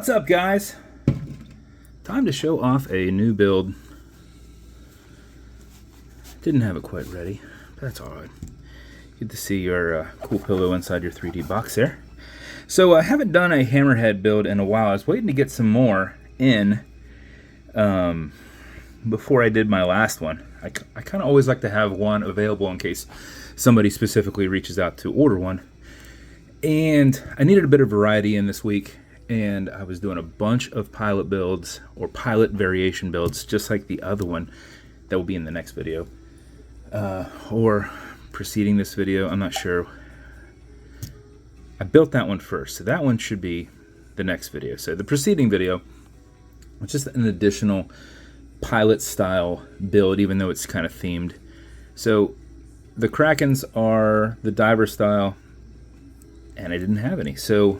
What's up, guys? Time to show off a new build. Didn't have it quite ready, but that's alright. Good to see your cool pillow inside your 3D box there. So I haven't done a Hammerhead build in a while. I was waiting to get some more in before I did my last one. I kind of always like to have one available in case somebody specifically reaches out to order one. And I needed a bit of variety in this week, and I was doing a bunch of pilot builds or pilot variation builds, just like the other one that will be in the next video or preceding this video. I'm not sure. I built that one first, so that one should be the next video. So the preceding video was just an additional pilot style build, even though it's kind of themed. So the Krakens are the diver style, and I didn't have any. So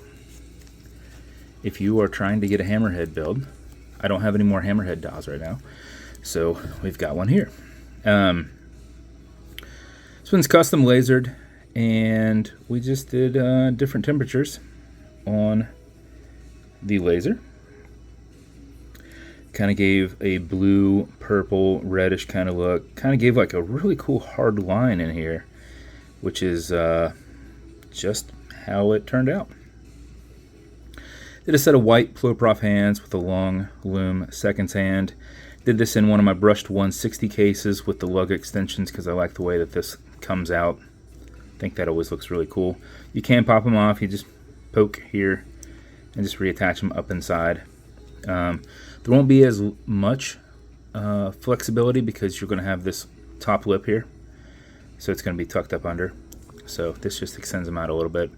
if you are trying to get a Hammerhead build, I don't have any more Hammerhead dolls right now, so we've got one here. This one's custom lasered, and we just did different temperatures on the laser. Kind of gave a blue, purple, reddish kind of look. Kind of gave like a really cool hard line in here, which is just how it turned out. Did a set of white PloProf hands with a long loom seconds hand. Did this in one of my brushed 160 cases with the lug extensions because I like the way that this comes out. I think that always looks really cool. You can pop them off. You just poke here and just reattach them up inside. There won't be as much flexibility because you're going to have this top lip here, so it's going to be tucked up under. So this just extends them out a little bit.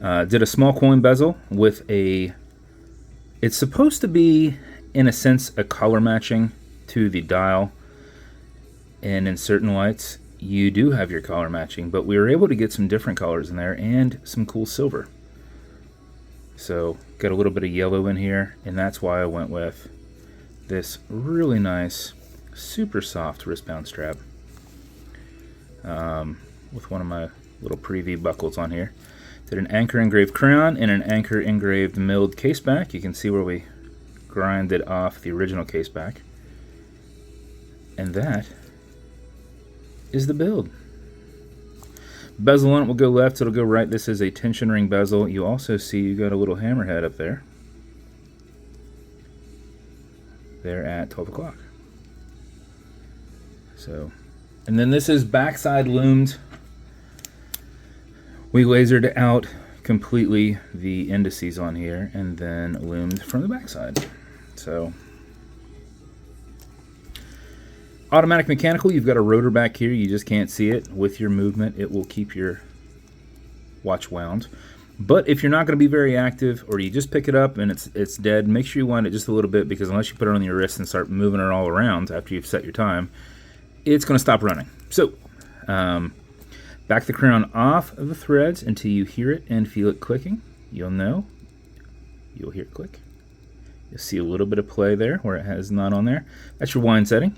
Did a small coin bezel with a, it's supposed to be in a sense a color matching to the dial, and in certain lights you do have your color matching, but we were able to get some different colors in there and some cool silver. So got a little bit of yellow in here, and that's why I went with this really nice super soft wristband strap with one of my little preview buckles on here. Did an anchor engraved crayon and an anchor engraved milled caseback. You can see where we grinded off the original caseback. And that is the build. Bezel on it will go left, it'll go right. This is a tension ring bezel. You also see you got a little hammerhead up there. There at 12 o'clock. So, and then this is backside loomed. We lasered out completely the indices on here and then loomed from the backside. So, automatic mechanical, you've got a rotor back here. You just can't see it. With your movement, it will keep your watch wound. But if you're not going to be very active, or you just pick it up and it's dead, make sure you wind it just a little bit, because unless you put it on your wrist and start moving it all around after you've set your time, it's going to stop running. So, back the crayon off of the threads until you hear it and feel it clicking. You'll know. You'll hear it click. You'll see a little bit of play there where it has not on there. That's your wind setting.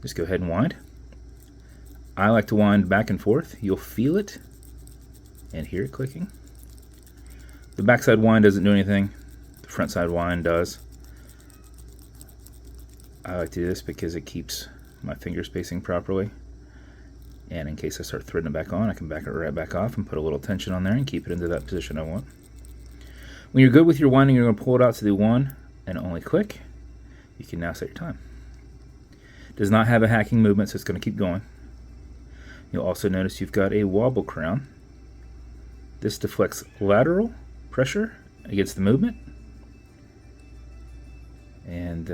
Just go ahead and wind. I like to wind back and forth. You'll feel it and hear it clicking. The backside wind doesn't do anything. The front side wind does. I like to do this because it keeps my finger spacing properly. And in case I start threading it back on, I can back it right back off and put a little tension on there and keep it into that position I want. When you're good with your winding, you're going to pull it out to the one and only click. You can now set your time. Does not have a hacking movement, so it's going to keep going. You'll also notice you've got a wobble crown. This deflects lateral pressure against the movement. And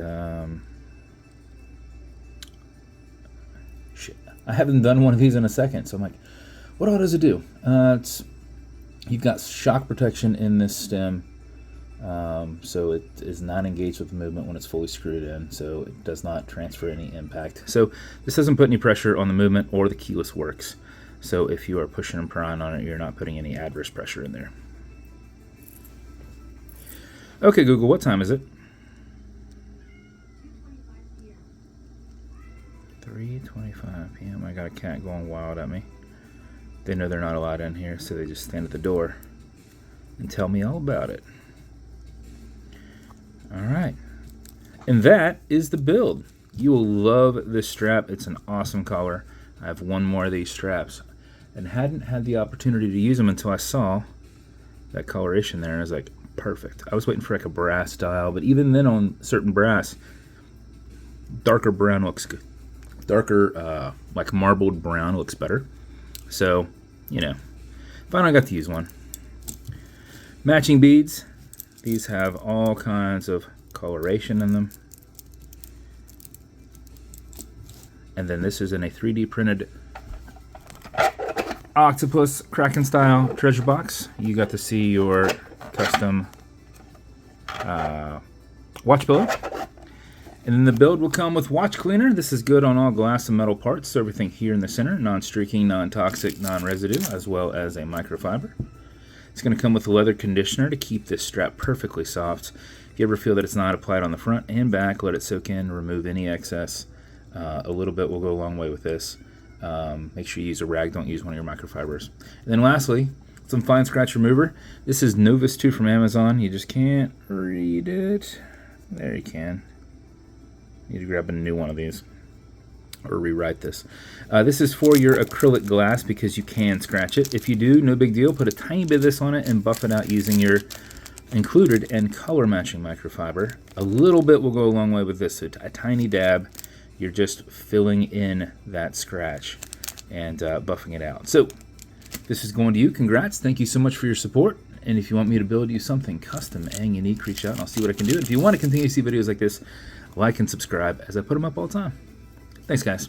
I haven't done one of these in a second, so I'm like, what all does it do? You've got shock protection in this stem, so it is not engaged with the movement when it's fully screwed in, so it does not transfer any impact. So this doesn't put any pressure on the movement or the keyless works. So if you are pushing and prying on it, you're not putting any adverse pressure in there. Okay, Google, what time is it? 3:25 p.m. I got a cat going wild at me. They know they're not allowed in here, so they just stand at the door and tell me all about it. And that is the build. You will love this strap. It's an awesome color. I have one more of these straps and hadn't had the opportunity to use them until I saw that coloration there, and I was like, perfect. I was waiting for like a brass style, but even then on certain brass, darker brown looks good. Darker, like marbled brown looks better. So, you know, finally got to use one. Matching beads. These have all kinds of coloration in them. And then this is in a 3D printed octopus Kraken style treasure box. You got to see your custom watch pillow. And then the build will come with watch cleaner. This is good on all glass and metal parts, so everything here in the center, non-streaking, non-toxic, non-residue, as well as a microfiber. It's going to come with a leather conditioner to keep this strap perfectly soft. If you ever feel that it's not applied on the front and back, let it soak in, remove any excess. A little bit will go a long way with this. Make sure you use a rag, don't use one of your microfibers. And then lastly, some fine scratch remover. This is Novus 2 from Amazon. You just can't read it. There you can. Need to grab a new one of these or rewrite this. This is for your acrylic glass because you can scratch it. If you do, no big deal. Put a tiny bit of this on it and buff it out using your included and color matching microfiber. A little bit will go a long way with this. So a tiny dab. You're just filling in that scratch and buffing it out. So this is going to you. Congrats. Thank you so much for your support. And if you want me to build you something custom and unique, reach out and I'll see what I can do. And if you want to continue to see videos like this, like and subscribe as I put them up all the time. Thanks, guys.